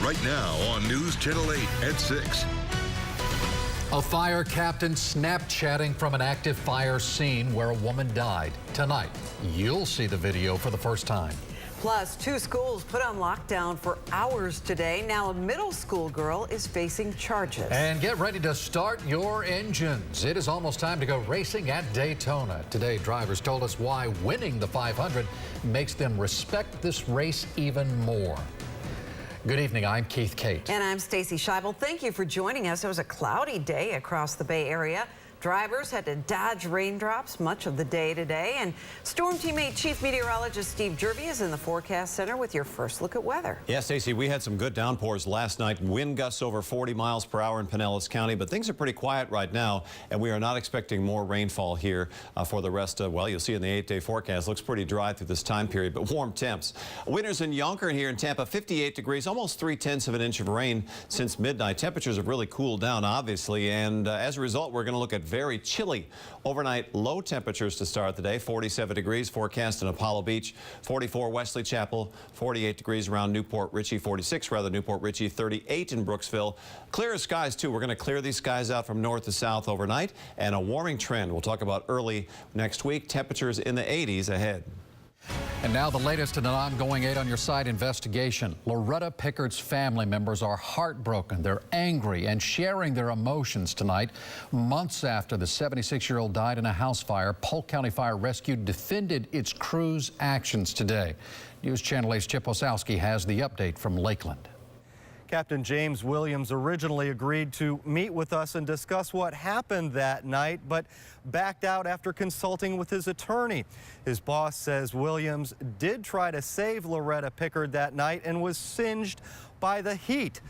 right now on News Channel 8 at 6. A fire captain Snapchatting from an active fire scene where a woman died. Tonight, you'll see the video for the first time. Plus, 2 schools put on lockdown for hours today. Now a middle school girl is facing charges. And get ready to start your engines. It is almost time to go racing at Daytona. Today, drivers told us why winning the 500 makes them respect this race even more. Good evening, I'm Keith Cate. And I'm Stacy Scheibel. Thank you for joining us. It was a cloudy day across the Bay Area. Drivers had to dodge raindrops much of the day today. And Storm Teammate Chief Meteorologist Steve Jervy is in the forecast center with your first look at weather. Yeah, Stacey, we had some good downpours last night. Wind gusts over 40 miles per hour in Pinellas County, but things are pretty quiet right now, and we are not expecting more rainfall here for the rest of, well, you'll see in the 8-day forecast. Looks pretty dry through this time period, but warm temps. Winters in Yonkers here in Tampa, 58 degrees, almost 3/10 of an inch of rain since midnight. Temperatures have really cooled down, obviously, and as a result, we're going to look at very chilly overnight low temperatures to start the day. 47 degrees forecast in Apollo Beach, 44 Wesley Chapel, 48 degrees around Newport Richey, 46 rather Newport Richey, 38 in Brooksville. Clear skies too. We're going to clear these skies out from north to south overnight, and a warming trend we'll talk about early next week. Temperatures in the 80s ahead. And now the latest in an ongoing 8 on Your Side investigation. Loretta Pickard's family members are heartbroken. They're angry and sharing their emotions tonight. Months after the 76-year-old died in a house fire, Polk County Fire Rescue defended its crew's actions today. News Channel 8's Chip Osowski has the update from Lakeland. Captain James Williams originally agreed to meet with us and discuss what happened that night, but backed out after consulting with his attorney. His boss says Williams did try to save Loretta Pickard that night and was singed by the heat.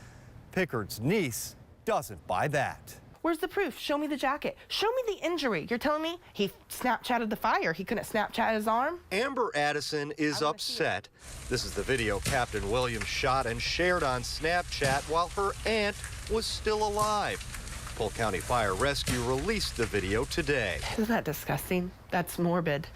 Pickard's niece doesn't buy that. Where's the proof? Show me the jacket. Show me the injury. You're telling me he Snapchatted the fire. He couldn't Snapchat his arm? Amber Addison is upset. This is the video Captain Williams shot and shared on Snapchat while her aunt was still alive. Polk County Fire Rescue released the video today. Isn't that disgusting? That's morbid.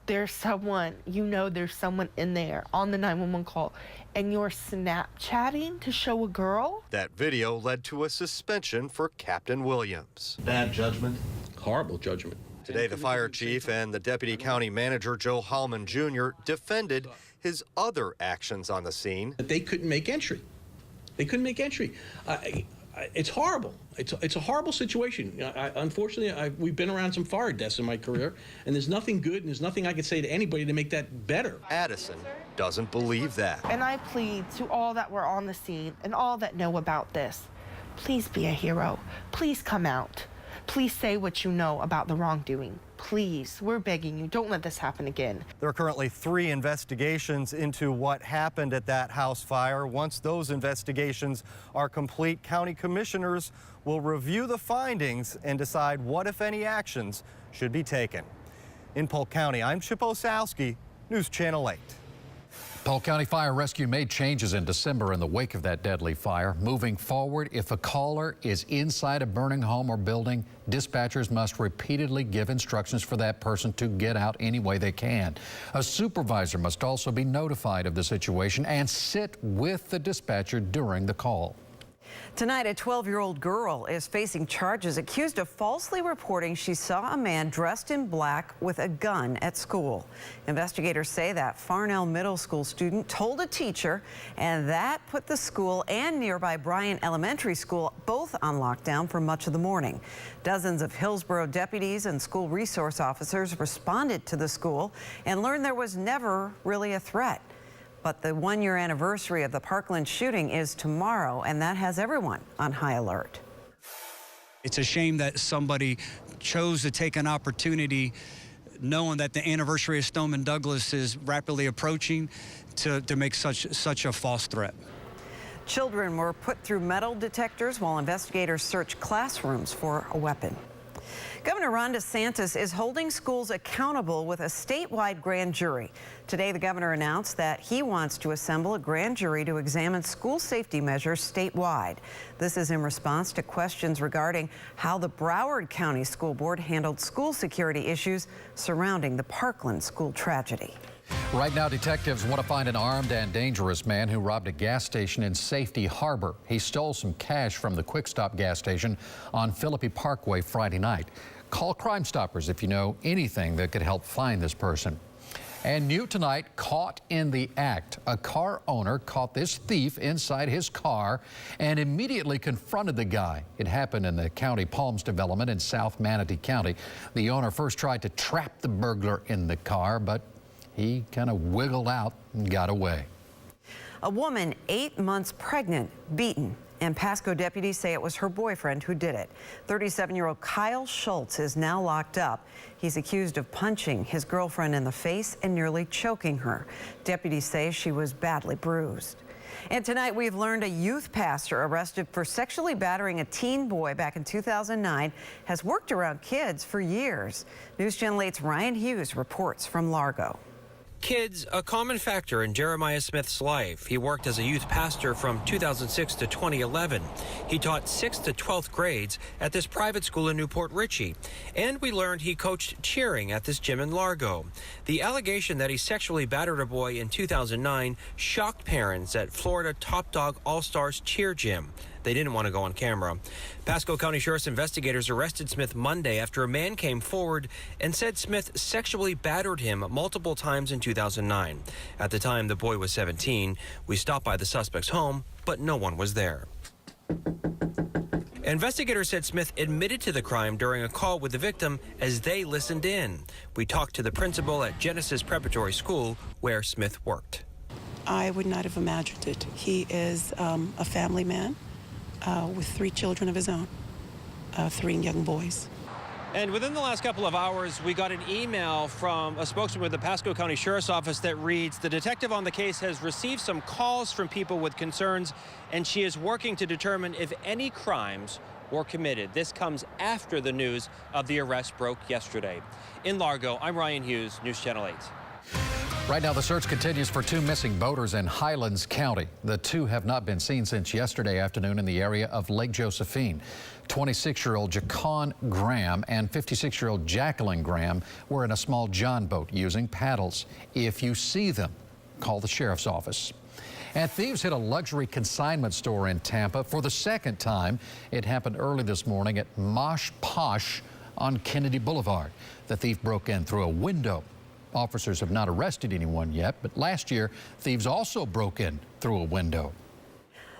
There's someone, you know there's someone in there on the 911 call, and you're Snapchatting to show a girl? That video led to a suspension for Captain Williams. Bad judgment, horrible judgment. Today, the fire chief and the deputy county manager, Joe Hallman Jr., defended his other actions on the scene. They couldn't make entry. They couldn't make entry. It's horrible. It's a horrible situation. Unfortunately, we've been around some fire deaths in my career, and there's nothing good and there's nothing I can say to anybody to make that better. Addison doesn't believe that. And I plead to all that were on the scene and all that know about this, please be a hero. Please come out. Please say what you know about the wrongdoing. Please, we're begging you, don't let this happen again. There are currently 3 investigations into what happened at that house fire. Once those investigations are complete, county commissioners will review the findings and decide what, if any, actions should be taken. In Polk County, I'm Chip Osowski, News Channel 8. Polk County Fire Rescue made changes in December in the wake of that deadly fire. Moving forward, if a caller is inside a burning home or building, dispatchers must repeatedly give instructions for that person to get out any way they can. A supervisor must also be notified of the situation and sit with the dispatcher during the call. Tonight, a 12-year-old girl is facing charges accused of falsely reporting she saw a man dressed in black with a gun at school. Investigators say that Farnell Middle School student told a teacher, and that put the school and nearby Bryant Elementary School both on lockdown for much of the morning. Dozens of Hillsborough deputies and school resource officers responded to the school and learned there was never really a threat. But the 1-year anniversary of the Parkland shooting is tomorrow, and that has everyone on high alert. It's a shame that somebody chose to take an opportunity, knowing that the anniversary of Stoneman Douglas is rapidly approaching, to make such a false threat. Children were put through metal detectors while investigators search classrooms for a weapon. Governor Ron DeSantis is holding schools accountable with a statewide grand jury. Today, the governor announced that he wants to assemble a grand jury to examine school safety measures statewide. This is in response to questions regarding how the Broward County School Board handled school security issues surrounding the Parkland school tragedy. Right now, detectives want to find an armed and dangerous man who robbed a gas station in Safety Harbor. He stole some cash from the Quick Stop gas station on Philippi Parkway Friday night. Call Crime Stoppers if you know anything that could help find this person. And new tonight, caught in the act. A car owner caught this thief inside his car and immediately confronted the guy. It happened in the County Palms development in South Manatee County. The owner first tried to trap the burglar in the car, but he kind of wiggled out and got away. A woman 8 months pregnant, beaten, and Pasco deputies say it was her boyfriend who did it. 37-year-old Kyle Schultz is now locked up. He's accused of punching his girlfriend in the face and nearly choking her. Deputies say she was badly bruised. And tonight we've learned a youth pastor arrested for sexually battering a teen boy back in 2009 has worked around kids for years. News Channel 8's Ryan Hughes reports from Largo. Kids, a common factor in Jeremiah Smith's life. He worked as a youth pastor from 2006 to 2011. He taught 6th to 12th grades at this private school in Newport Richey. And we learned he coached cheering at this gym in Largo. The allegation that he sexually battered a boy in 2009 shocked parents at Florida Top Dog All-Stars cheer gym. They didn't want to go on camera. Pasco County Sheriff's investigators arrested Smith Monday after a man came forward and said Smith sexually battered him multiple times in 2009. At the time, the boy was 17. We stopped by the suspect's home, but no one was there. Investigators said Smith admitted to the crime during a call with the victim as they listened in. We talked to the principal at Genesis Preparatory School where Smith worked. I would not have imagined it. He is a family man. With 3 children of his own, 3 young boys. And within the last couple of hours, we got an email from a spokesman with the Pasco County Sheriff's Office that reads, the detective on the case has received some calls from people with concerns, and she is working to determine if any crimes were committed. This comes after the news of the arrest broke yesterday. In Largo, I'm Ryan Hughes, News Channel 8. Right now, the search continues for 2 missing boaters in Highlands County. The 2 have not been seen since yesterday afternoon in the area of Lake Josephine. 26-year-old Jacon Graham and 56-year-old Jacqueline Graham were in a small John boat using paddles. If you see them, call the sheriff's office. And thieves hit a luxury consignment store in Tampa for the second time. It happened early this morning at Mosh Posh on Kennedy Boulevard. The thief broke in through a window. Officers have not arrested anyone yet, but last year, thieves also broke in through a window.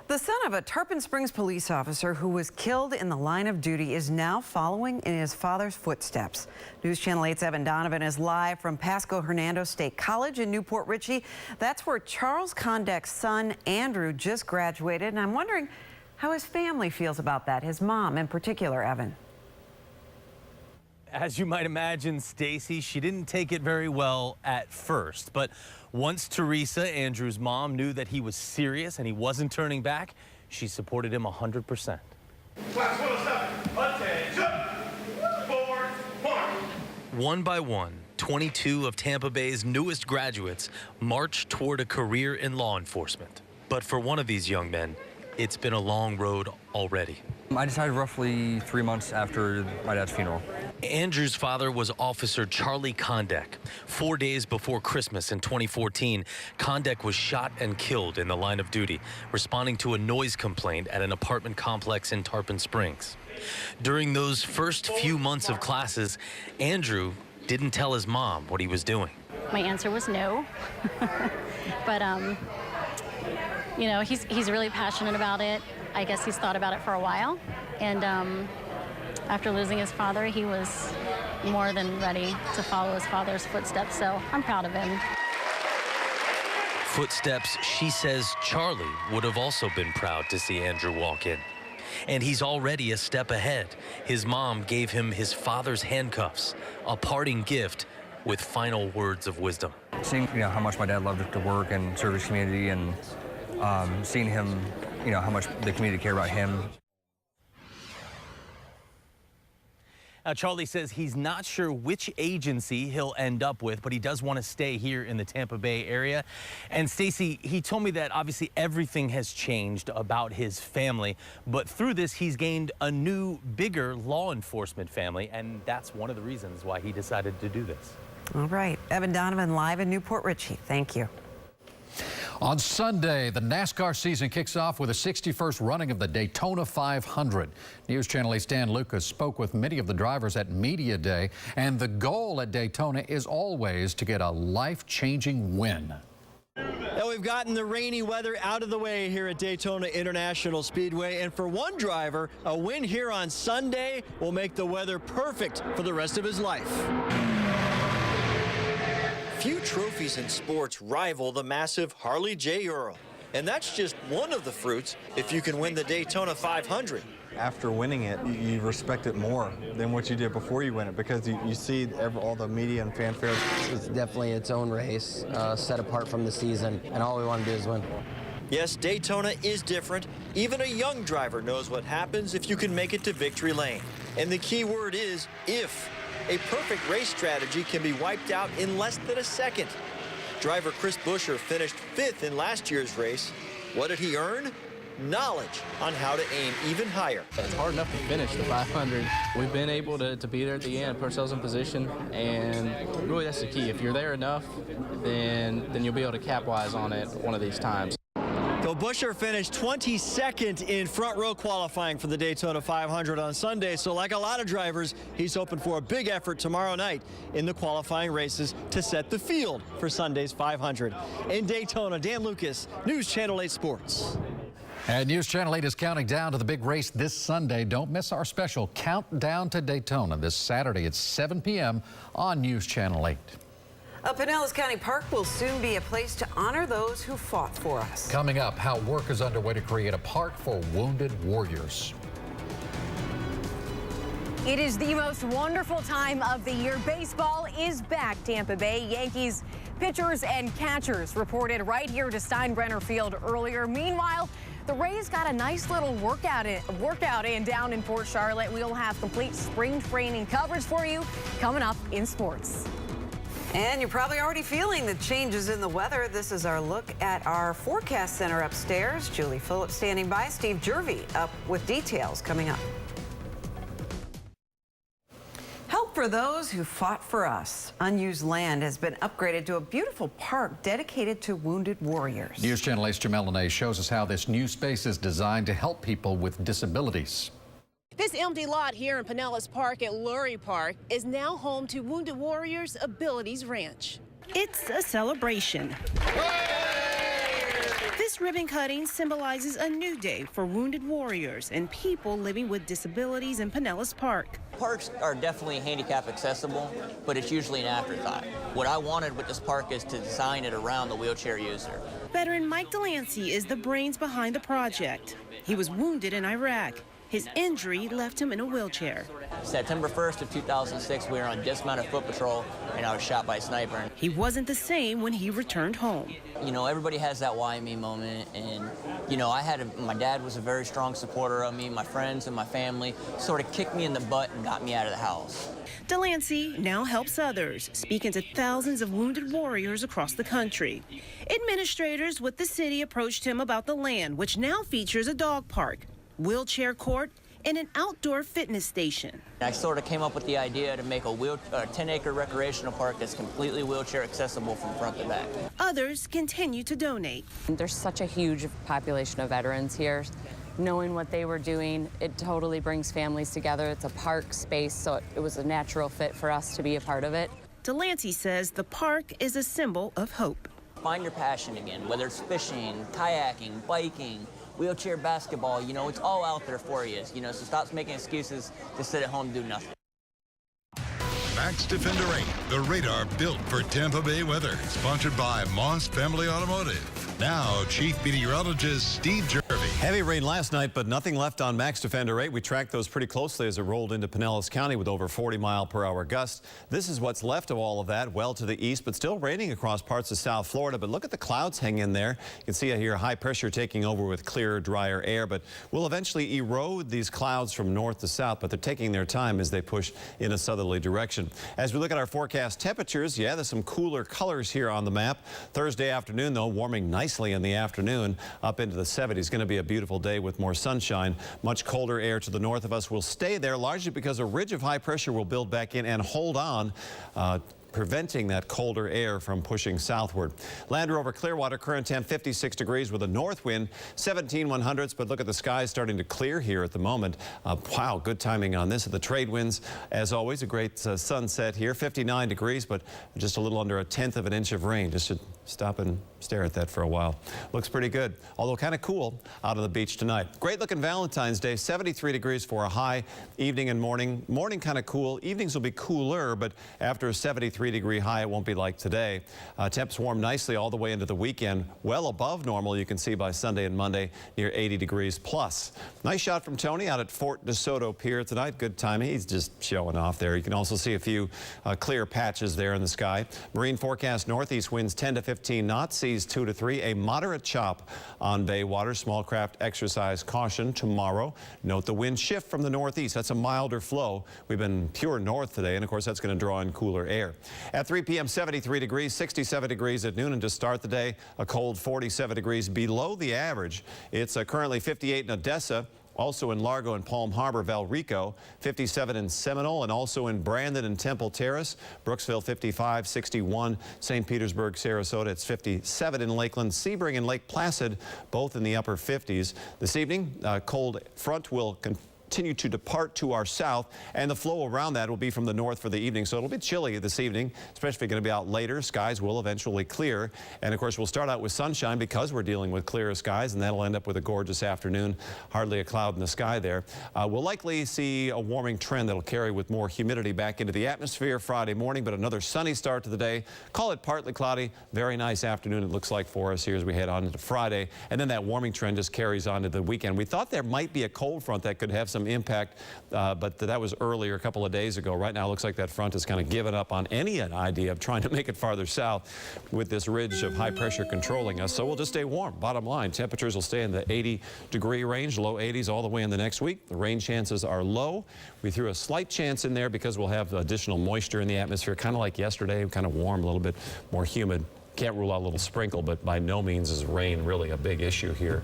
The son of a Tarpon Springs police officer who was killed in the line of duty is now following in his father's footsteps. News Channel 8's Evan Donovan is live from Pasco Hernando State College in Newport Richey. That's where Charles Condek's son, Andrew, just graduated, and I'm wondering how his family feels about that, his mom in particular, Evan. As you might imagine, Stacy, she didn't take it very well at first. But once Teresa, Andrew's mom, knew that he was serious and he wasn't turning back, she supported him 100%. Class 107, attention, forward, march. One by one, 22 of Tampa Bay's newest graduates marched toward a career in law enforcement. But for one of these young men, it's been a long road already. I decided roughly 3 months after my dad's funeral. Andrew's father was Officer Charlie Condek. 4 days before Christmas in 2014, Condek was shot and killed in the line of duty, responding to a noise complaint at an apartment complex in Tarpon Springs. During those first few months of classes, Andrew didn't tell his mom what he was doing. My answer was no. But, you know, he's really passionate about it. I guess he's thought about it for a while. And after losing his father, he was more than ready to follow his father's footsteps. So I'm proud of him. Footsteps she says Charlie would have also been proud to see Andrew walk in. And he's already a step ahead. His mom gave him his father's handcuffs, a parting gift with final words of wisdom. Seeing how much my dad loved to work and serve his community, and seeing him, how much the community cared about him. Now, Charlie says he's not sure which agency he'll end up with, but he does want to stay here in the Tampa Bay area. And Stacy, he told me that obviously everything has changed about his family, but through this, he's gained a new, bigger law enforcement family, and that's one of the reasons why he decided to do this. All right. Evan Donovan live in Newport Richey. Thank you. On Sunday, the NASCAR season kicks off with the 61st running of the Daytona 500. News Channel 8's Dan Lucas spoke with many of the drivers at Media Day, and the goal at Daytona is always to get a life-changing win. Now we've gotten the rainy weather out of the way here at Daytona International Speedway, and for one driver, a win here on Sunday will make the weather perfect for the rest of his life. Few trophies in sports rival the massive Harley J. Earl, and that's just one of the fruits if you can win the Daytona 500. After winning it, you respect it more than what you did before you win it, because you see all the media and fanfare. It's definitely its own race, set apart from the season, and all we want to do is win. Yes, Daytona is different. Even a young driver knows what happens if you can make it to victory lane. And the key word is if. A perfect race strategy can be wiped out in less than a second. Driver Chris Buescher finished 5th in last year's race. What did he earn? Knowledge on how to aim even higher. It's hard enough to finish the 500. We've been able to be there at the end, put ourselves in position, and really that's the key. If you're there enough, then you'll be able to capitalize on it one of these times. So Buescher finished 22nd in front row qualifying for the Daytona 500 on Sunday. So like a lot of drivers, he's hoping for a big effort tomorrow night in the qualifying races to set the field for Sunday's 500. In Daytona, Dan Lucas, News Channel 8 Sports. And News Channel 8 is counting down to the big race this Sunday. Don't miss our special Countdown to Daytona this Saturday at 7 p.m. on News Channel 8. Pinellas County Park will soon be a place to honor those who fought for us. Coming up, how work is underway to create a park for wounded warriors. It is the most wonderful time of the year. Baseball is back. Tampa Bay Yankees pitchers and catchers reported right here to Steinbrenner Field earlier. Meanwhile, the Rays got a nice little workout in down in Port Charlotte. We'll have complete spring training coverage for you coming up in sports. And you're probably already feeling the changes in the weather. This is our look at our forecast center upstairs. Julie Phillips standing by. Steve Jervy up with details coming up. Help for those who fought for us. Unused land has been upgraded to a beautiful park dedicated to wounded warriors. News Channel 8's Jamel Lene shows us how this new space is designed to help people with disabilities. This empty lot here in Pinellas Park at Lurie Park is now home to Wounded Warriors Abilities Ranch. It's a celebration. This ribbon cutting symbolizes a new day for wounded warriors and people living with disabilities in Pinellas Park. Parks are definitely handicap accessible, but it's usually an afterthought. What I wanted with this park is to design it around the wheelchair user. Veteran Mike Delancey is the brains behind the project. He was wounded in Iraq. His injury left him in a wheelchair. September 1st of 2006, we were on dismounted foot patrol, and I was shot by a sniper. He wasn't the same when he returned home. You know, everybody has that why me moment, and, you know, my dad was a very strong supporter of me. My friends and my family sort of kicked me in the butt and got me out of the house. Delancey now helps others, speaking to thousands of wounded warriors across the country. Administrators with the city approached him about the land, which now features a dog park, wheelchair court, and an outdoor fitness station. I sort of came up with the idea to make a 10-acre recreational park that's completely wheelchair accessible from front to back. Others continue to donate. There's such a huge population of veterans here. Knowing what they were doing, it totally brings families together. It's a park space, so it was a natural fit for us to be a part of it. Delancey says the park is a symbol of hope. Find your passion again, whether it's fishing, kayaking, biking, wheelchair basketball, you know, it's all out there for you, so stop making excuses to sit at home and do nothing. Max Defender 8, the radar built for Tampa Bay weather. Sponsored by Moss Family Automotive. Now, Chief Meteorologist Steve Jervy. Heavy rain last night, but nothing left on Max Defender 8. We tracked those pretty closely as it rolled into Pinellas County with over 40-mile-per-hour gusts. This is what's left of all of that, well to the east, but still raining across parts of South Florida. But look at the clouds hang in there. You can see here high pressure taking over with clearer, drier air, but will eventually erode these clouds from north to south, but they're taking their time as they push in a southerly direction. As we look at our forecast temperatures, yeah, there's some cooler colors here on the map. Thursday afternoon, though, warming nicely in the afternoon up into the 70s. Going to be a beautiful day with more sunshine. Much colder air to the north of us will stay there, largely because a ridge of high pressure will build back in and hold on preventing that colder air from pushing southward. Lander over Clearwater, current temp 56 degrees with a north wind, 17 100ths, but look at the skies starting to clear here at the moment. Wow, good timing on this. The trade winds, as always, a great sunset here, 59 degrees, but just a little under 1/10 of an inch of rain. Just to stop and stare at that for a while. Looks pretty good, although kind of cool out on the beach tonight. Great looking Valentine's Day, 73 degrees for a high. Evening and morning. Morning kind of cool. Evenings will be cooler, but after a 73-degree high, it won't be like today. Temps warm nicely all the way into the weekend, well above normal. You can see by Sunday and Monday near 80 degrees plus. Nice shot from Tony out at Fort DeSoto Pier tonight. Good timing. He's just showing off there. You can also see a few clear patches there in the sky. Marine forecast: northeast winds 10 to 15 knots, seas 2 to 3. A moderate chop on bay water. Small craft exercise caution tomorrow. Note the wind shift from the northeast. That's a milder flow. We've been pure north today, and of course that's going to draw in cooler air. At 3 p.m. 73 degrees, 67 degrees at noon, and to start the day a cold 47 degrees below the average. It's currently 58 in Odessa. Also in Largo and Palm Harbor, Valrico, 57 in Seminole, and also in Brandon and Temple Terrace. Brooksville 55, 61. St. Petersburg, Sarasota, it's 57 in Lakeland. Sebring and Lake Placid, both in the upper 50s. This evening, cold front will continue to depart to our south, and the flow around that will be from the north for the evening, so it'll be chilly this evening, especially going to be out later. Skies will eventually clear, and of course we'll start out with sunshine because we're dealing with clearer skies, and that'll end up with a gorgeous afternoon. Hardly a cloud in the sky there. We'll likely see a warming trend that'll carry with more humidity back into the atmosphere Friday morning, but another sunny start to the day. Call it partly cloudy. Very nice afternoon it looks like for us here as we head on into Friday, and then that warming trend just carries on to the weekend. We thought there might be a cold front that could have some impact, but that was earlier, a couple of days ago. Right now it looks like that front has kind of given up on any idea of trying to make it farther south with this ridge of high pressure controlling us. So we'll just stay warm. Bottom line, temperatures will stay in the 80-degree range, low 80s all the way in the next week. The rain chances are low. We threw a slight chance in there because we'll have additional moisture in the atmosphere, kind of like yesterday, kind of warm, a little bit more humid. Can't rule out a little sprinkle, but by no means is rain really a big issue here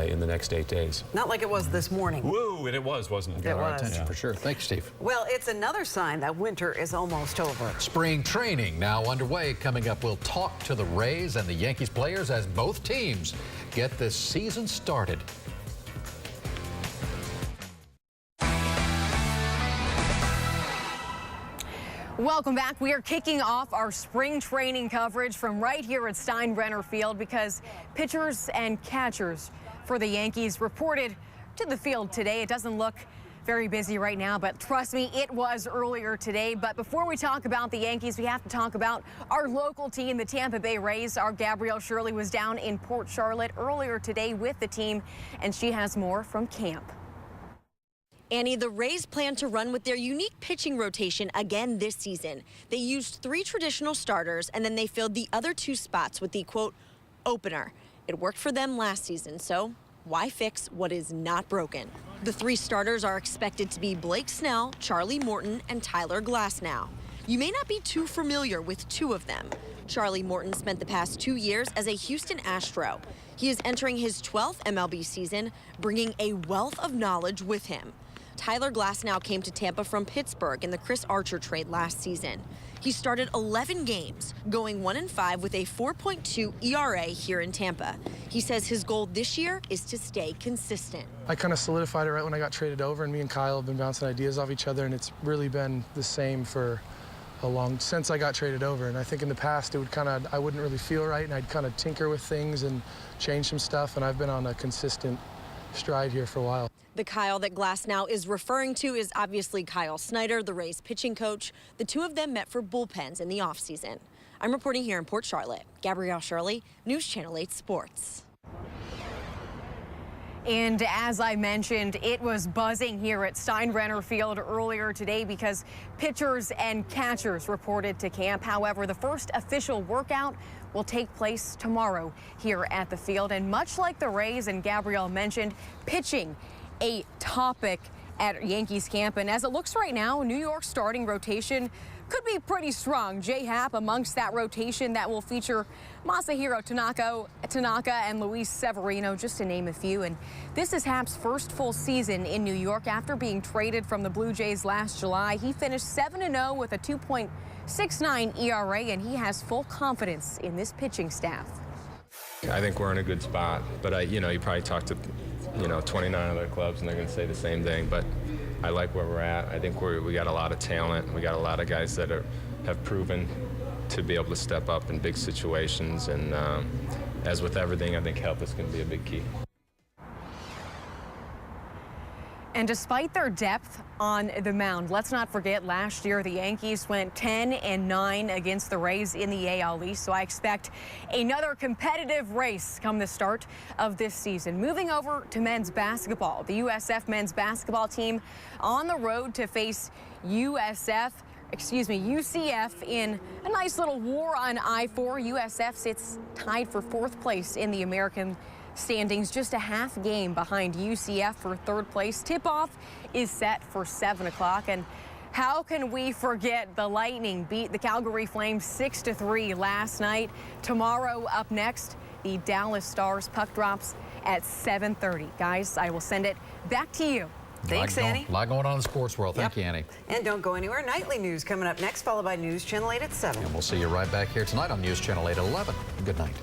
in the next 8 days. Not like it was this morning. Woo, and it was, wasn't it? Got our attention for sure. Thanks, Steve. Well, it's another sign that winter is almost over. Spring training now underway. Coming up, we'll talk to the Rays and the Yankees players as both teams get this season started. Welcome back. We are kicking off our spring training coverage from right here at Steinbrenner Field because pitchers and catchers for the Yankees reported to the field today. It doesn't look very busy right now, but trust me, it was earlier today. But before we talk about the Yankees, we have to talk about our local team, the Tampa Bay Rays. Our Gabrielle Shirley was down in Port Charlotte earlier today with the team, and she has more from camp. Annie, the Rays plan to run with their unique pitching rotation again this season. They used 3 traditional starters, and then they filled the other 2 spots with the, quote, opener. It worked for them last season, so why fix what is not broken? The 3 starters are expected to be Blake Snell, Charlie Morton, and Tyler Glasnow. You may not be too familiar with 2 of them. Charlie Morton spent the past 2 years as a Houston Astro. He is entering his 12th MLB season, bringing a wealth of knowledge with him. Tyler Glasnow came to Tampa from Pittsburgh in the Chris Archer trade last season. He started 11 games, going 1-5 with a 4.2 ERA here in Tampa. He says his goal this year is to stay consistent. I kind of solidified it right when I got traded over, and me and Kyle have been bouncing ideas off each other, and it's really been the same for since I got traded over. And I think in the past it would I wouldn't really feel right, and I'd kind of tinker with things and change some stuff, and I've been on a consistent stride here for a while. The Kyle that Glasnow is referring to is obviously Kyle Snyder, the Rays pitching coach. The 2 of them met for bullpens in the offseason. I'm reporting here in Port Charlotte. Gabrielle Shirley, News Channel 8 Sports. And as I mentioned, it was buzzing here at Steinbrenner Field earlier today because pitchers and catchers reported to camp. However, the first official workout will take place tomorrow here at the field. And much like the Rays and Gabrielle mentioned, pitching a topic at Yankees camp. And as it looks right now, New York's starting rotation could be pretty strong. Jay Happ amongst that rotation that will feature Masahiro Tanaka and Luis Severino, just to name a few. And this is Happ's first full season in New York after being traded from the Blue Jays last July. He finished 7-0 with a 6.9 ERA, and he has full confidence in this pitching staff. I think we're in a good spot, but you probably talk to 29 other clubs and they're going to say the same thing, but I like where we're at. I think we got a lot of talent. We got a lot of guys that have proven to be able to step up in big situations, and as with everything, I think health is going to be a big key. And despite their depth on the mound, let's not forget last year the Yankees went 10-9 against the Rays in the AL East. So I expect another competitive race come the start of this season. Moving over to men's basketball, the USF men's basketball team on the road to face UCF in a nice little war on I-4. USF sits tied for 4th place in the American standings, just a half game behind UCF for 3rd place. Tip-off is set for 7 o'clock. And how can we forget the Lightning beat the Calgary Flames 6-3 last night? Tomorrow up next, the Dallas Stars. Puck drops at 7:30. Guys, I will send it back to you. Thanks, Annie. A lot going on in the sports world. Thank you, Annie. And don't go anywhere. Nightly news coming up next, followed by News Channel 8 at 7. And we'll see you right back here tonight on News Channel 8 at 11. Good night.